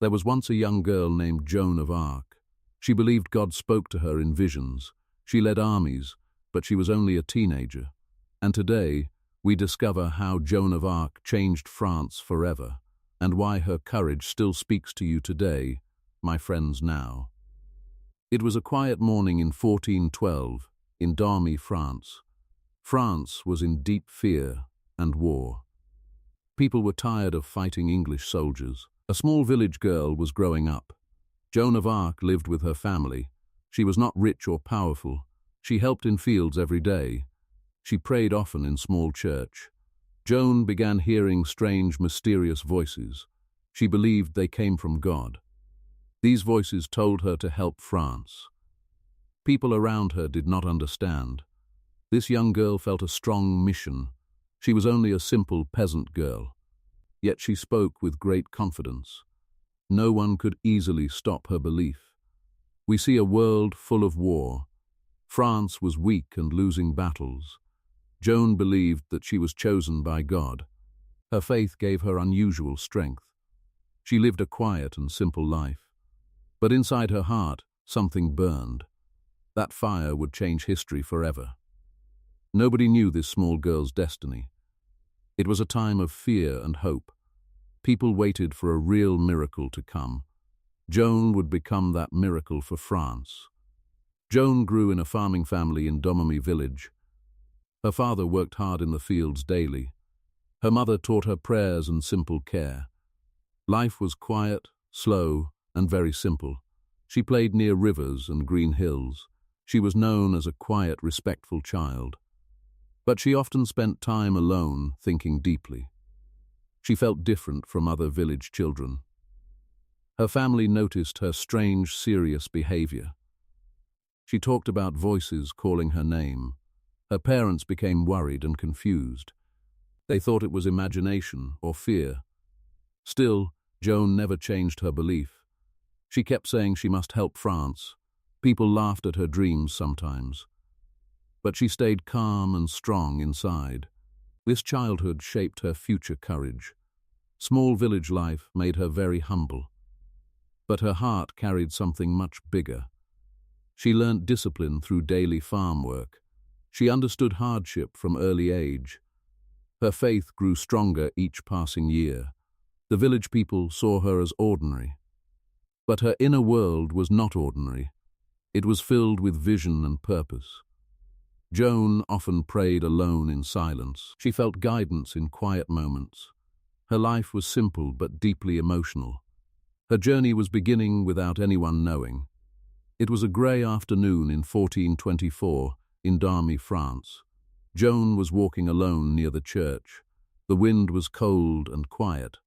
There was once a young girl named Joan of Arc. She believed God spoke to her in visions. She led armies, but she was only a teenager. And today, we discover how Joan of Arc changed France forever, and why her courage still speaks to you today, my friends now. It was a quiet morning in 1412, in Dormy, France. France was in deep fear and war. People were tired of fighting English soldiers. A small village girl was growing up. Joan of Arc lived with her family. She was not rich or powerful. She helped in fields every day. She prayed often in small church. Joan began hearing strange, mysterious voices. She believed they came from God. These voices told her to help France. People around her did not understand. This young girl felt a strong mission. She was only a simple peasant girl. Yet she spoke with great confidence. No one could easily stop her belief. We see a world full of war. France was weak and losing battles. Joan believed that she was chosen by God. Her faith gave her unusual strength. She lived a quiet and simple life. But inside her heart, something burned. That fire would change history forever. Nobody knew this small girl's destiny. It was a time of fear and hope. People waited for a real miracle to come. Joan would become that miracle for France. Joan grew in a farming family in Dormy village. Her father worked hard in the fields daily. Her mother taught her prayers and simple care. Life was quiet, slow, and very simple. She played near rivers and green hills. She was known as a quiet, respectful child. But she often spent time alone, thinking deeply. She felt different from other village children. Her family noticed her strange, serious behavior. She talked about voices calling her name. Her parents became worried and confused. They thought it was imagination or fear. Still, Joan never changed her belief. She kept saying she must help France. People laughed at her dreams sometimes. But she stayed calm and strong inside. This childhood shaped her future courage. Small village life made her very humble. But her heart carried something much bigger. She learnt discipline through daily farm work. She understood hardship from early age. Her faith grew stronger each passing year. The village people saw her as ordinary. But her inner world was not ordinary. It was filled with vision and purpose. Joan often prayed alone in silence. She felt guidance in quiet moments. Her life was simple but deeply emotional. Her journey was beginning without anyone knowing. It was a grey afternoon in 1424 in Dormy, France. Joan was walking alone near the church. The wind was cold and quiet.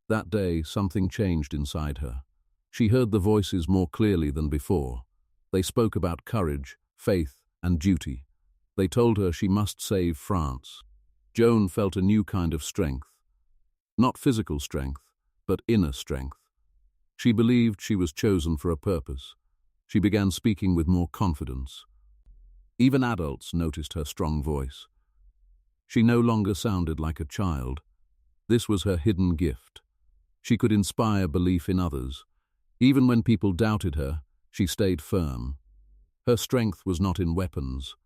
That day, something changed inside her. She heard the voices more clearly than before. They spoke about courage, faith, and duty. They told her she must save France. Joan felt a new kind of strength. Not physical strength, but inner strength. She believed she was chosen for a purpose. She began speaking with more confidence. Even adults noticed her strong voice. She no longer sounded like a child. This was her hidden gift. She could inspire belief in others. Even when people doubted her, she stayed firm. Her strength was not in weapons.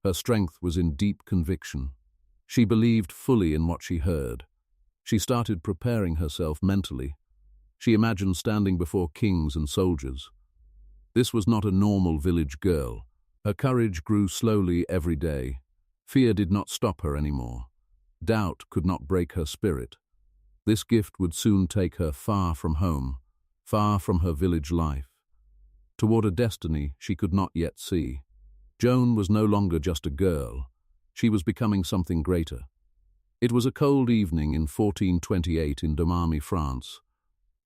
Her strength was in deep conviction. She believed fully in what she heard. She started preparing herself mentally. She imagined standing before kings and soldiers. This was not a normal village girl. Her courage grew slowly every day. Fear did not stop her anymore. Doubt could not break her spirit. This gift would soon take her far from home, far from her village life, toward a destiny she could not yet see. Joan was no longer just a girl. She was becoming something greater. It was a cold evening in 1428 in Dormy, France.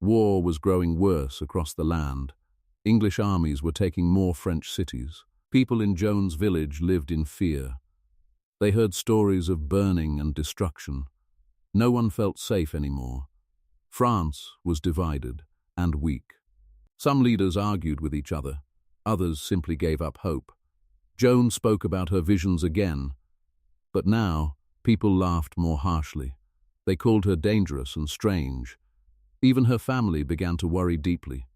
War was growing worse across the land. English armies were taking more French cities. People in Joan's village lived in fear. They heard stories of burning and destruction. No one felt safe anymore. France was divided and weak. Some leaders argued with each other. Others simply gave up hope. Joan spoke about her visions again. But now, people laughed more harshly. They called her dangerous and strange. Even her family began to worry deeply.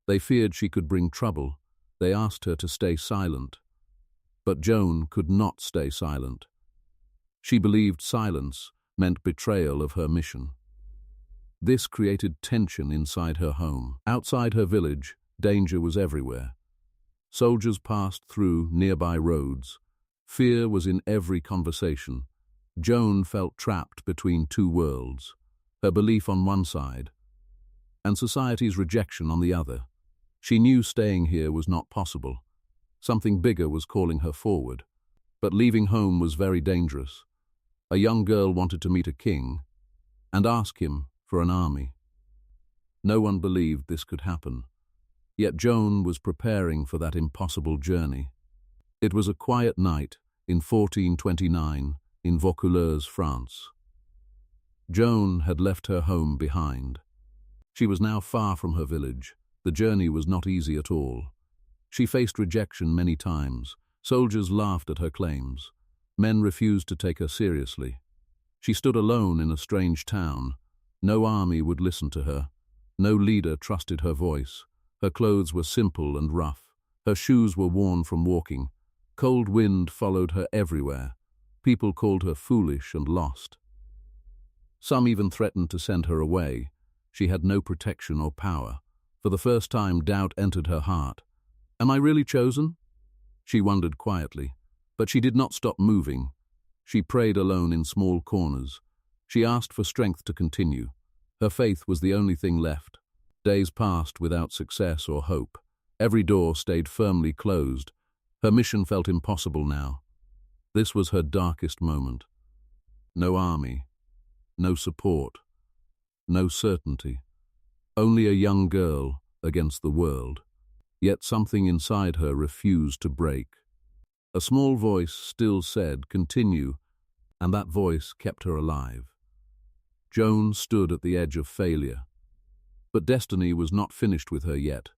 They feared she could bring trouble. They asked her to stay silent. But Joan could not stay silent. She believed silence meant betrayal of her mission. This created tension inside her home. Outside her village, danger was everywhere. Soldiers passed through nearby roads. Fear was in every conversation. Joan felt trapped between two worlds, her belief on one side, and society's rejection on the other. She knew staying here was not possible. Something bigger was calling her forward. But leaving home was very dangerous. A young girl wanted to meet a king and ask him for an army. No one believed this could happen. Yet Joan was preparing for that impossible journey. It was a quiet night in 1429 in Vaucouleurs, France. Joan had left her home behind. She was now far from her village. The journey was not easy at all. She faced rejection many times. Soldiers laughed at her claims. Men refused to take her seriously. She stood alone in a strange town. No army would listen to her. No leader trusted her voice. Her clothes were simple and rough. Her shoes were worn from walking. Cold wind followed her everywhere. People called her foolish and lost. Some even threatened to send her away. She had no protection or power. For the first time, doubt entered her heart. Am I really chosen? She wondered quietly, but she did not stop moving. She prayed alone in small corners. She asked for strength to continue. Her faith was the only thing left. Days passed without success or hope. Every door stayed firmly closed. Her mission felt impossible now. This was her darkest moment. No army, no support, no certainty. Only a young girl against the world. Yet something inside her refused to break. A small voice still said, "Continue," and that voice kept her alive. Joan stood at the edge of failure. But destiny was not finished with her yet.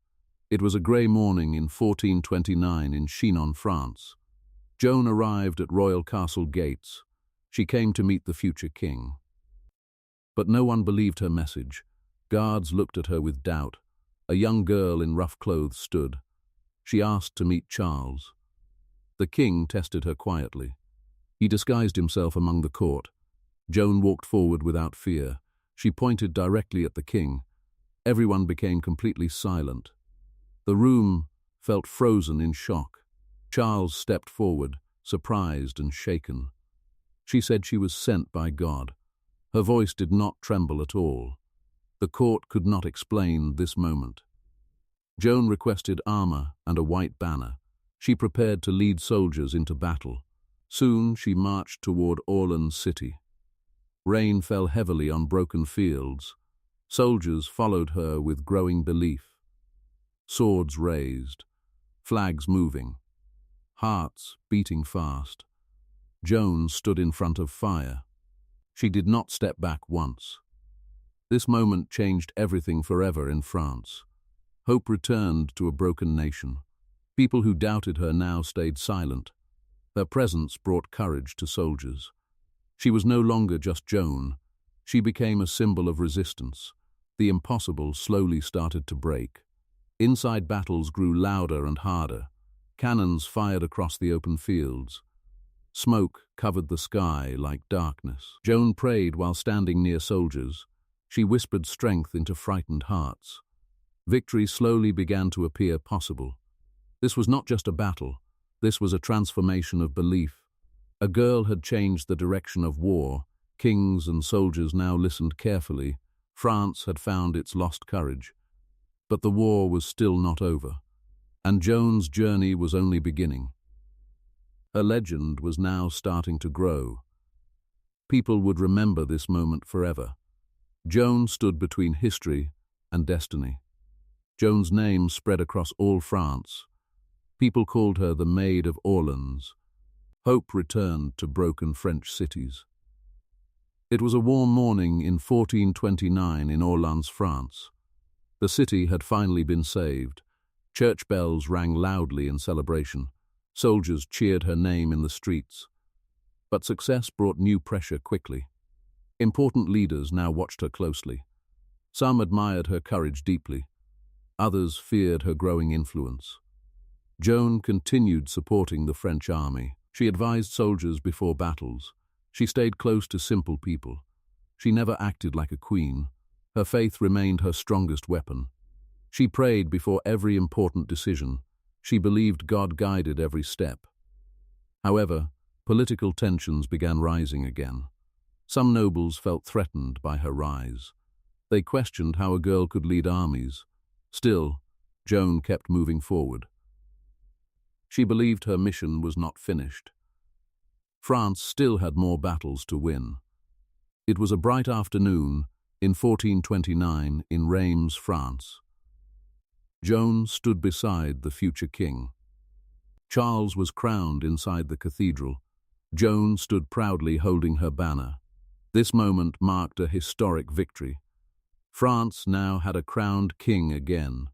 It was a grey morning in 1429 in Chinon, France. Joan arrived at royal castle gates. She came to meet the future king. But no one believed her message. Guards looked at her with doubt. A young girl in rough clothes stood. She asked to meet Charles. The king tested her quietly. He disguised himself among the court. Joan walked forward without fear. She pointed directly at the king. Everyone became completely silent. The room felt frozen in shock. Charles stepped forward, surprised and shaken. She said she was sent by God. Her voice did not tremble at all. The court could not explain this moment. Joan requested armor and a white banner. She prepared to lead soldiers into battle. Soon she marched toward Orleans city. Rain fell heavily on broken fields. Soldiers followed her with growing belief. Swords raised, flags moving, hearts beating fast. Joan stood in front of fire. She did not step back once. This moment changed everything forever in France. Hope returned to a broken nation. People who doubted her now stayed silent. Her presence brought courage to soldiers. She was no longer just Joan. She became a symbol of resistance. The impossible slowly started to break. Inside battles grew louder and harder. Cannons fired across the open fields. Smoke covered the sky like darkness. Joan prayed while standing near soldiers. She whispered strength into frightened hearts. Victory slowly began to appear possible. This was not just a battle. This was a transformation of belief. A girl had changed the direction of war. Kings and soldiers now listened carefully. France had found its lost courage. But the war was still not over, and Joan's journey was only beginning. Her legend was now starting to grow. People would remember this moment forever. Joan stood between history and destiny. Joan's name spread across all France. People called her the Maid of Orleans. Hope returned to broken French cities. It was a warm morning in 1429 in Orleans, France. The city had finally been saved. Church bells rang loudly in celebration. Soldiers cheered her name in the streets. But success brought new pressure quickly. Important leaders now watched her closely. Some admired her courage deeply. Others feared her growing influence. Joan continued supporting the French army. She advised soldiers before battles. She stayed close to simple people. She never acted like a queen. Her faith remained her strongest weapon. She prayed before every important decision. She believed God guided every step. However, political tensions began rising again. Some nobles felt threatened by her rise. They questioned how a girl could lead armies. Still, Joan kept moving forward. She believed her mission was not finished. France still had more battles to win. It was a bright afternoon in 1429 in Reims, France. Joan stood beside the future king. Charles was crowned inside the cathedral. Joan stood proudly holding her banner. This moment marked a historic victory. France now had a crowned king again.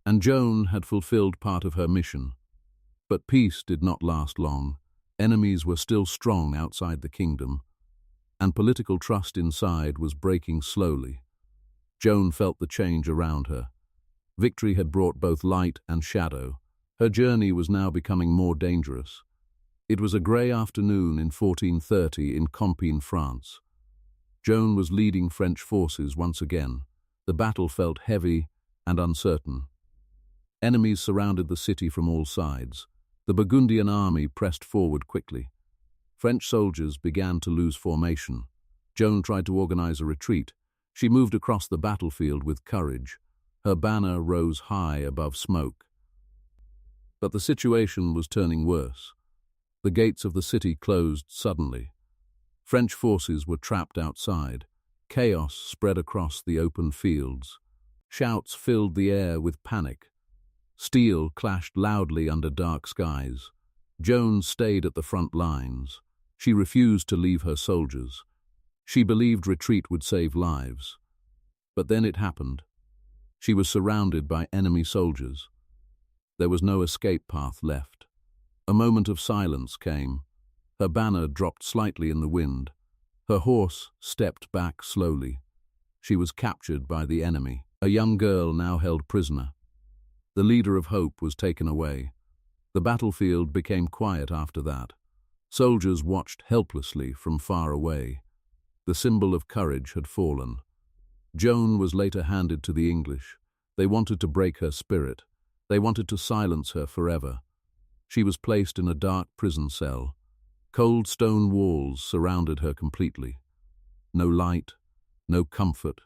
And Joan had fulfilled part of her mission. But peace did not last long. Enemies were still strong outside the kingdom, and political trust inside was breaking slowly. Joan felt the change around her. Victory had brought both light and shadow. Her journey was now becoming more dangerous. It was a grey afternoon in 1430 in Compiègne, France. Joan was leading French forces once again. The battle felt heavy and uncertain. Enemies surrounded the city from all sides. The Burgundian army pressed forward quickly. French soldiers began to lose formation. Joan tried to organize a retreat. She moved across the battlefield with courage. Her banner rose high above smoke. But the situation was turning worse. The gates of the city closed suddenly. French forces were trapped outside. Chaos spread across the open fields. Shouts filled the air with panic. Steel clashed loudly under dark skies. Joan stayed at the front lines. She refused to leave her soldiers. She believed retreat would save lives. But then it happened. She was surrounded by enemy soldiers. There was no escape path left. A moment of silence came. Her banner dropped slightly in the wind. Her horse stepped back slowly. She was captured by the enemy, a young girl now held prisoner. The leader of hope was taken away. The battlefield became quiet after that. Soldiers watched helplessly from far away. The symbol of courage had fallen. Joan was later handed to the English. They wanted to break her spirit. They wanted to silence her forever. She was placed in a dark prison cell. Cold stone walls surrounded her completely. No light, no comfort,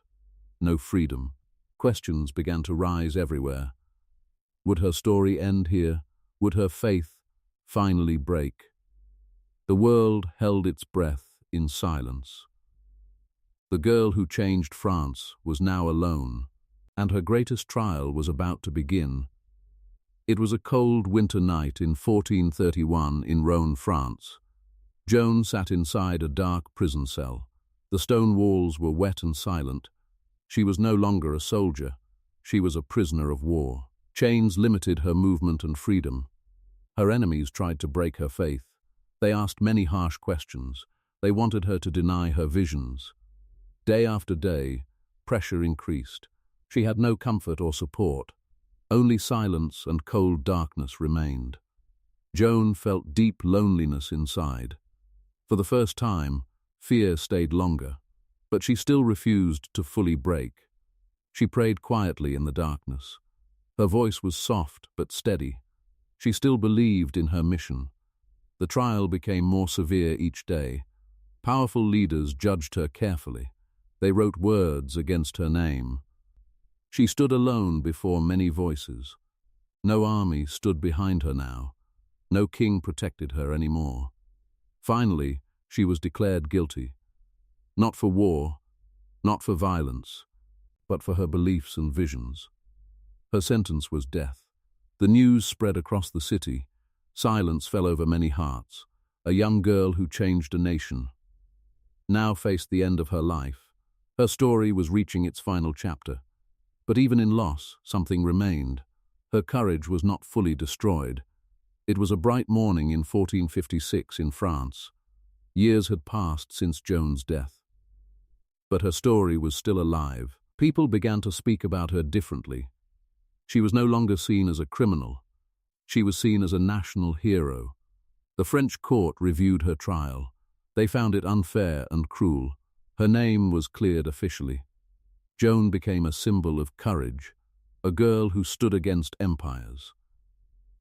no freedom. Questions began to rise everywhere. Would her story end here? Would her faith finally break? The world held its breath in silence. The girl who changed France was now alone, and her greatest trial was about to begin. It was a cold winter night in 1431 in Rhône, France. Joan sat inside a dark prison cell. The stone walls were wet and silent. She was no longer a soldier. She was a prisoner of war. Chains limited her movement and freedom. Her enemies tried to break her faith. They asked many harsh questions. They wanted her to deny her visions. Day after day, pressure increased. She had no comfort or support. Only silence and cold darkness remained. Joan felt deep loneliness inside. For the first time, fear stayed longer, but she still refused to fully break. She prayed quietly in the darkness. Her voice was soft but steady. She still believed in her mission. The trial became more severe each day. Powerful leaders judged her carefully. They wrote words against her name. She stood alone before many voices. No army stood behind her now. No king protected her anymore. Finally, she was declared guilty. Not for war, not for violence, but for her beliefs and visions. Her sentence was death. The news spread across the city. Silence fell over many hearts. A young girl who changed a nation now faced the end of her life. Her story was reaching its final chapter. But even in loss, something remained. Her courage was not fully destroyed. It was a bright morning in 1456 in France. Years had passed since Joan's death. But her story was still alive. People began to speak about her differently. She was no longer seen as a criminal. She was seen as a national hero. The French court reviewed her trial. They found it unfair and cruel. Her name was cleared officially. Joan became a symbol of courage, a girl who stood against empires,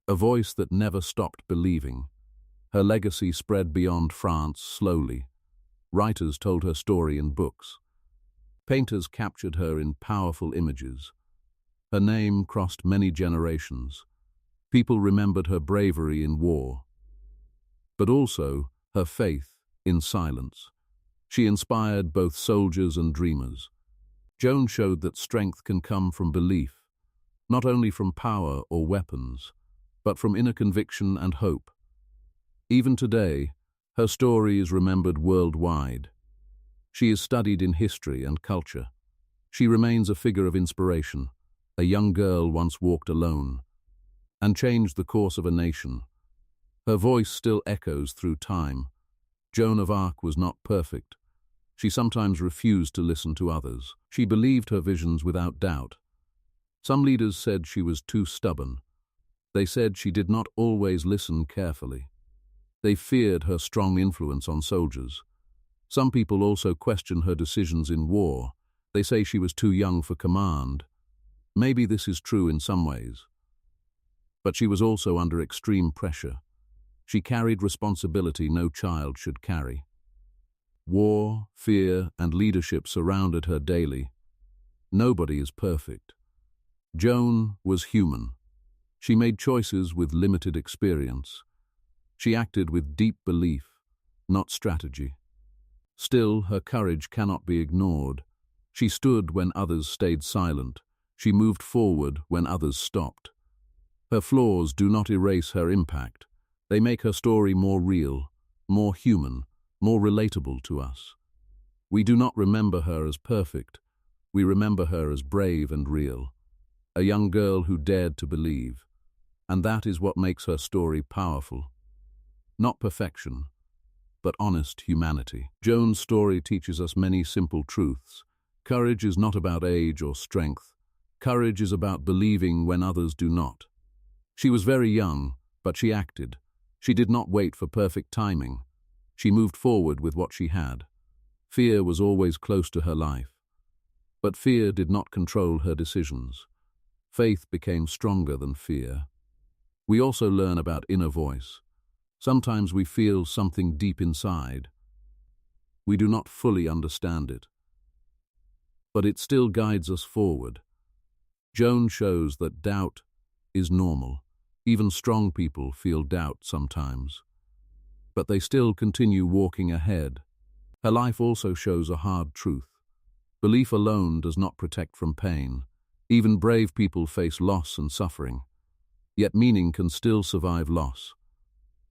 a voice that never stopped believing. Her legacy spread beyond France slowly. Writers told her story in books. Painters captured her in powerful images. Her name crossed many generations. People remembered her bravery in war, but also her faith in silence. She inspired both soldiers and dreamers. Joan showed that strength can come from belief, not only from power or weapons, but from inner conviction and hope. Even today, her story is remembered worldwide. She is studied in history and culture. She remains a figure of inspiration. A young girl once walked alone and changed the course of a nation. Her voice still echoes through time. Joan of Arc was not perfect. She sometimes refused to listen to others. She believed her visions without doubt. Some leaders said she was too stubborn. They said she did not always listen carefully. They feared her strong influence on soldiers. Some people also question her decisions in war. They say she was too young for command. Maybe this is true in some ways. But she was also under extreme pressure. She carried responsibility no child should carry. War, fear, and leadership surrounded her daily. Nobody is perfect. Joan was human. She made choices with limited experience. She acted with deep belief, not strategy. Still, her courage cannot be ignored. She stood when others stayed silent. She moved forward when others stopped. Her flaws do not erase her impact. They make her story more real, more human, more relatable to us. We do not remember her as perfect. We remember her as brave and real, a young girl who dared to believe. And that is what makes her story powerful. Not perfection, but honest humanity. Joan's story teaches us many simple truths. Courage is not about age or strength. Courage is about believing when others do not. She was very young, but she acted. She did not wait for perfect timing. She moved forward with what she had. Fear was always close to her life. But fear did not control her decisions. Faith became stronger than fear. We also learn about inner voice. Sometimes we feel something deep inside. We do not fully understand it, but it still guides us forward. Joan shows that doubt is normal. Even strong people feel doubt sometimes, but they still continue walking ahead. Her life also shows a hard truth. Belief alone does not protect from pain. Even brave people face loss and suffering. Yet meaning can still survive loss.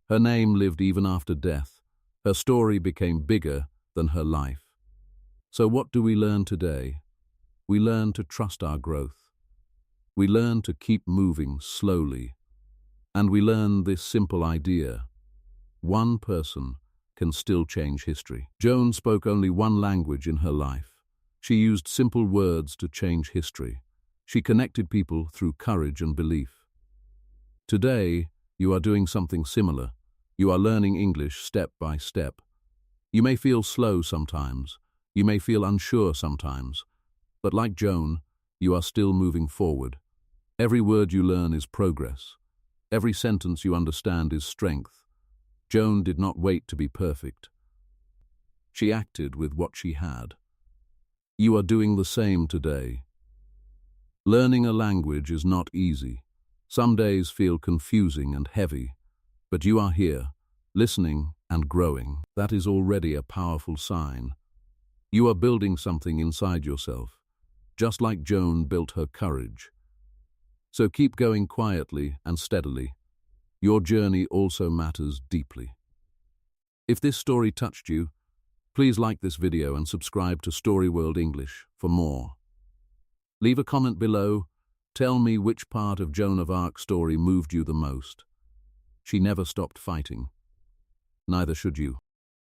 Her name lived even after death. Her story became bigger than her life. So what do we learn today? We learn to trust our growth. We learn to keep moving slowly. And we learn this simple idea. One person can still change history. Joan spoke only one language in her life. She used simple words to change history. She connected people through courage and belief. Today, you are doing something similar. You are learning English step by step. You may feel slow sometimes. You may feel unsure sometimes. But like Joan, you are still moving forward. Every word you learn is progress. Every sentence you understand is strength. Joan did not wait to be perfect. She acted with what she had. You are doing the same today. Learning a language is not easy. Some days feel confusing and heavy, but you are here, listening and growing. That is already a powerful sign. You are building something inside yourself, just like Joan built her courage. So keep going quietly and steadily. Your journey also matters deeply. If this story touched you, please like this video and subscribe to Story World English for more. Leave a comment below. Tell me which part of Joan of Arc's story moved you the most. She never stopped fighting. Neither should you.